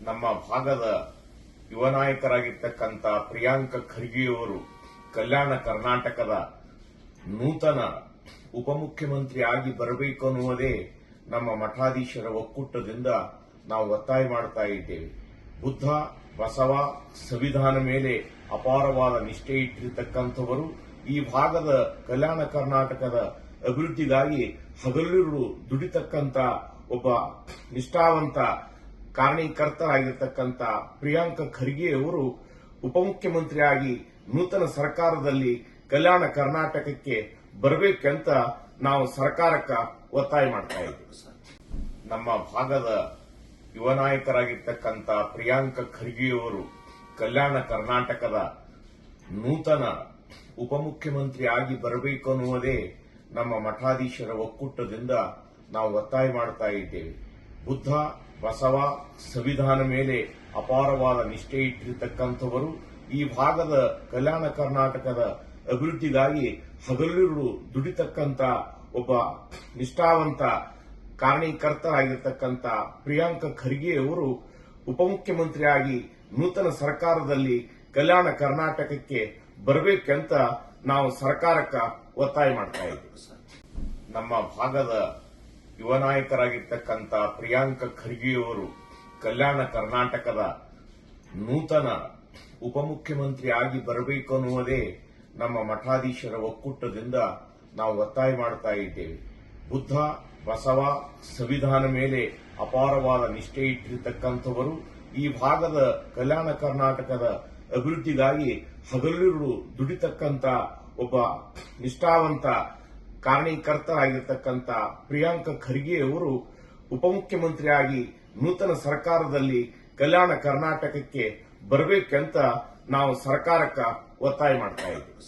ನಮ್ಮ ಭಾಗದ ಯುವ ನಾಯಕರಾಗಿರ್ತಕ್ಕಂಥ ಪ್ರಿಯಾಂಕ ಖರ್ಗೆಯವರು ಕಲ್ಯಾಣ ಕರ್ನಾಟಕದ ನೂತನ ಉಪಮುಖ್ಯಮಂತ್ರಿ ಆಗಿ ಬರಬೇಕು ಅನ್ನುವುದೇ ನಮ್ಮ ಮಠಾಧೀಶರ ಒಕ್ಕೂಟದಿಂದ ನಾವು ಒತ್ತಾಯ ಮಾಡ್ತಾ ಇದ್ದೇವೆ. ಬುದ್ಧ, ಬಸವ, ಸಂವಿಧಾನ ಮೇಲೆ ಅಪಾರವಾದ ನಿಷ್ಠೆ ಇಟ್ಟಿರತಕ್ಕಂಥವರು ಈ ಭಾಗದ ಕಲ್ಯಾಣ ಕರ್ನಾಟಕದ ಅಭಿವೃದ್ಧಿಗಾಗಿ ಹಗಲಿರುಳು ದುಡಿತಕ್ಕಂಥ ಒಬ್ಬ ನಿಷ್ಠಾವಂತ ಕಾರಣೀಕರ್ತರಾಗಿರ್ತಕ್ಕಂಥ ಪ್ರಿಯಾಂಕ ಖರ್ಗೆಯವರು ಉಪಮುಖ್ಯಮಂತ್ರಿಯಾಗಿ ನೂತನ ಸರ್ಕಾರದಲ್ಲಿ ಕಲ್ಯಾಣ ಕರ್ನಾಟಕಕ್ಕೆ ಬರಬೇಕಂತ ನಾವು ಸರ್ಕಾರಕ್ಕೆ ಒತ್ತಾಯ ಮಾಡ್ತಾ ಇದ್ದೀವಿ. ನಮ್ಮ ಭಾಗದ ಯುವ ನಾಯಕರಾಗಿರ್ತಕ್ಕಂಥ ಪ್ರಿಯಾಂಕ ಖರ್ಗೆಯವರು ಕಲ್ಯಾಣ ಕರ್ನಾಟಕದ ನೂತನ ಉಪಮುಖ್ಯಮಂತ್ರಿ ಆಗಿ ಬರಬೇಕು ಅನ್ನುವುದೇ ನಮ್ಮ ಮಠಾಧೀಶರ ಒಕ್ಕೂಟದಿಂದ ನಾವು ಒತ್ತಾಯ ಮಾಡ್ತಾ ಇದ್ದೇವೆ. ಬುದ್ಧ, ಬಸವ, ಸಂವಿಧಾನ ಮೇಲೆ ಅಪಾರವಾದ ನಿಷ್ಠೆ ಇಟ್ಟಿರತಕ್ಕಂಥವರು ಈ ಭಾಗದ ಕಲ್ಯಾಣ ಕರ್ನಾಟಕದ ಅಭಿವೃದ್ಧಿಗಾಗಿ ಹಗಲಿರುಳು ದುಡಿತಕ್ಕಂಥ ಒಬ್ಬ ನಿಷ್ಠಾವಂತ ಕಾರಣೀಕರ್ತರಾಗಿರ್ತಕ್ಕಂಥ ಪ್ರಿಯಾಂಕ ಖರ್ಗೆಯವರು ಉಪಮುಖ್ಯಮಂತ್ರಿಯಾಗಿ ನೂತನ ಸರ್ಕಾರದಲ್ಲಿ ಕಲ್ಯಾಣ ಕರ್ನಾಟಕಕ್ಕೆ ಬರಬೇಕಂತ ನಾವು ಸರ್ಕಾರಕ್ಕೆ ಒತ್ತಾಯ ಮಾಡ್ತಾ ಇದ್ದೀವಿ. ನಮ್ಮ ಭಾಗದ ಯುವ ನಾಯಕರಾಗಿರ್ತಕ್ಕಂಥ ಪ್ರಿಯಾಂಕ ಖರ್ಗೆಯವರು ಕಲ್ಯಾಣ ಕರ್ನಾಟಕದ ನೂತನ ಉಪಮುಖ್ಯಮಂತ್ರಿ ಆಗಿ ಬರಬೇಕು ಅನ್ನುವುದೇ ನಮ್ಮ ಮಠಾಧೀಶರ ಒಕ್ಕೂಟದಿಂದ ನಾವು ಒತ್ತಾಯ ಮಾಡ್ತಾ ಇದ್ದೇವೆ. ಬುದ್ಧ, ಬಸವ, ಸಂವಿಧಾನ ಮೇಲೆ ಅಪಾರವಾದ ನಿಷ್ಠೆ ಇಟ್ಟಿರತಕ್ಕಂಥವರು ಈ ಭಾಗದ ಕಲ್ಯಾಣ ಕರ್ನಾಟಕದ ಅಭಿವೃದ್ಧಿಗಾಗಿ ಹಗಲಿರುಳು ದುಡಿತಕ್ಕಂಥ ಒಬ್ಬ ನಿಷ್ಠಾವಂತ ಕಾರಣೀಕರ್ತರಾಗಿರ್ತಕ್ಕಂಥ ಪ್ರಿಯಾಂಕ ಖರ್ಗೆಯವರು ಉಪಮುಖ್ಯಮಂತ್ರಿಯಾಗಿ ನೂತನ ಸರ್ಕಾರದಲ್ಲಿ ಕಲ್ಯಾಣ ಕರ್ನಾಟಕಕ್ಕೆ ಬರಬೇಕಂತ ನಾವು ಸರ್ಕಾರಕ್ಕೆ ಒತ್ತಾಯ ಮಾಡ್ತಾ ಇದ್ದೀವಿ.